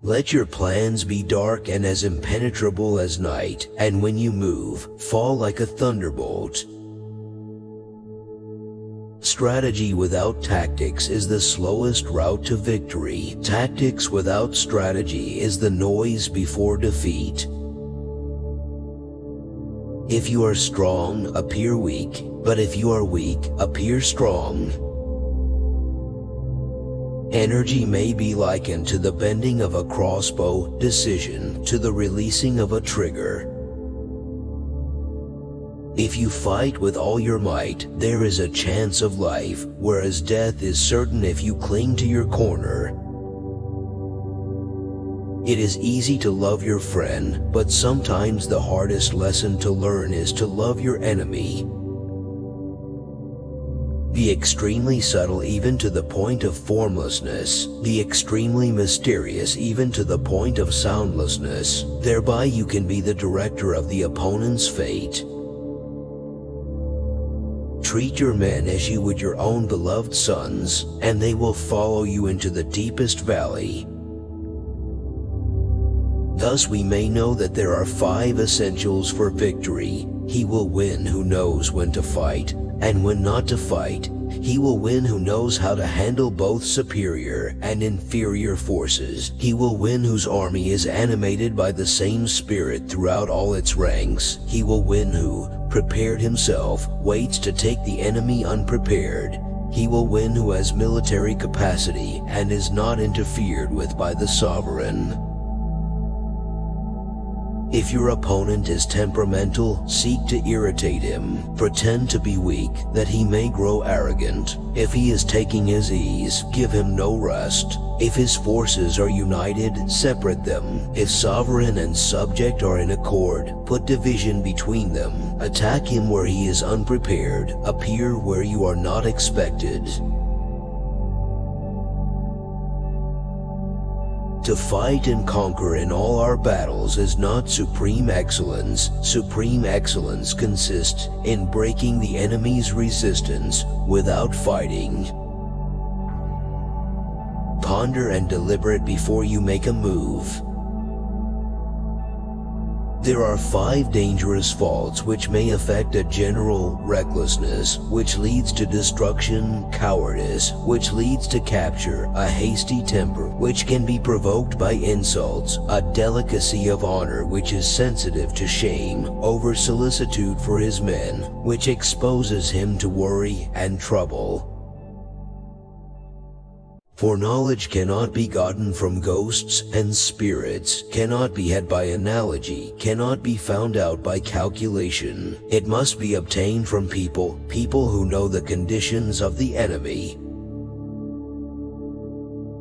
Let your plans be dark and as impenetrable as night, and when you move, fall like a thunderbolt. Strategy without tactics is the slowest route to victory. Tactics without strategy is the noise before defeat. If you are strong, appear weak, but if you are weak, appear strong. Energy may be likened to the bending of a crossbow, decision to the releasing of a trigger. If you fight with all your might, there is a chance of life, whereas death is certain if you cling to your corner. It is easy to love your friend, but sometimes the hardest lesson to learn is to love your enemy. Be extremely subtle even to the point of formlessness. Be extremely mysterious even to the point of soundlessness. Thereby you can be the director of the opponent's fate. Treat your men as you would your own beloved sons, and they will follow you into the deepest valley. Thus we may know that there are 5 essentials for victory. He will win who knows when to fight, and when not to fight. He will win who knows how to handle both superior and inferior forces. He will win whose army is animated by the same spirit throughout all its ranks. He will win who, prepared himself, waits to take the enemy unprepared. He will win who has military capacity and is not interfered with by the sovereign. If your opponent is temperamental, seek to irritate him. Pretend to be weak, that he may grow arrogant. If he is taking his ease, give him no rest. If his forces are united, separate them. If sovereign and subject are in accord, put division between them. Attack him where he is unprepared. Appear where you are not expected. To fight and conquer in all our battles is not supreme excellence. Supreme excellence consists in breaking the enemy's resistance without fighting. Ponder and deliberate before you make a move. There are 5 dangerous faults which may affect a general: recklessness, which leads to destruction; cowardice, which leads to capture; a hasty temper, which can be provoked by insults; a delicacy of honor, which is sensitive to shame; over-solicitude for his men, which exposes him to worry and trouble. For knowledge cannot be gotten from ghosts and spirits, cannot be had by analogy, cannot be found out by calculation. It must be obtained from people who know the conditions of the enemy.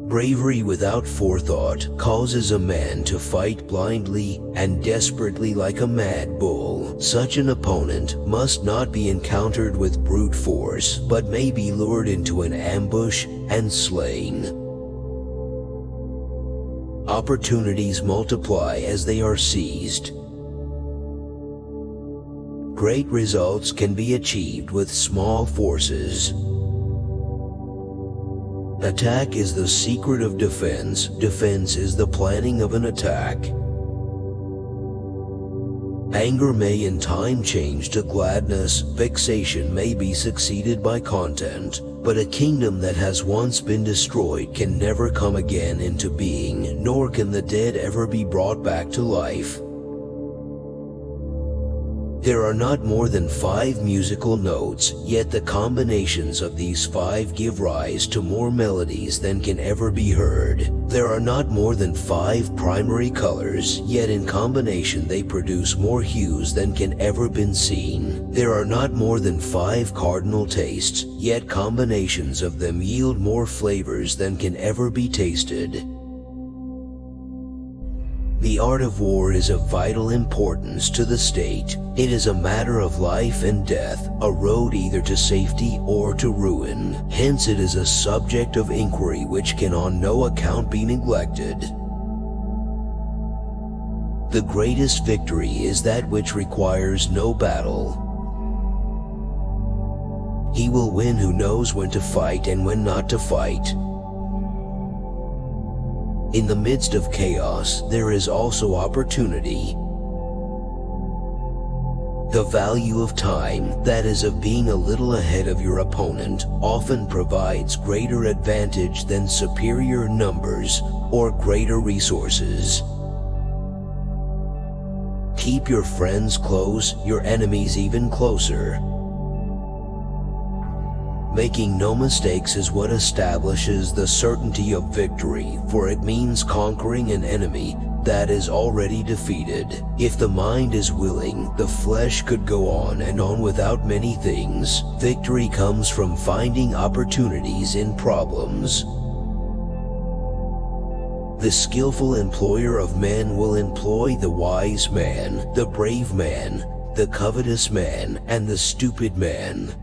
Bravery without forethought causes a man to fight blindly and desperately like a mad bull. Such an opponent must not be encountered with brute force, but may be lured into an ambush and slain. Opportunities multiply as they are seized. Great results can be achieved with small forces. Attack is the secret of defense. Defense is the planning of an attack. Anger may in time change to gladness. Vexation may be succeeded by content. But a kingdom that has once been destroyed can never come again into being, nor can the dead ever be brought back to life. There are not more than 5 musical notes, yet the combinations of these 5 give rise to more melodies than can ever be heard. There are not more than 5 primary colors, yet in combination they produce more hues than can ever been seen. There are not more than 5 cardinal tastes, yet combinations of them yield more flavors than can ever be tasted. The art of war is of vital importance to the state. It is a matter of life and death, a road either to safety or to ruin. Hence it is a subject of inquiry which can on no account be neglected. The greatest victory is that which requires no battle. He will win who knows when to fight and when not to fight. In the midst of chaos, there is also opportunity. The value of time, that is of being a little ahead of your opponent, often provides greater advantage than superior numbers or greater resources. Keep your friends close, your enemies even closer. Making no mistakes is what establishes the certainty of victory, for it means conquering an enemy that is already defeated. If the mind is willing, the flesh could go on and on without many things. Victory comes from finding opportunities in problems. The skillful employer of men will employ the wise man, the brave man, the covetous man, and the stupid man.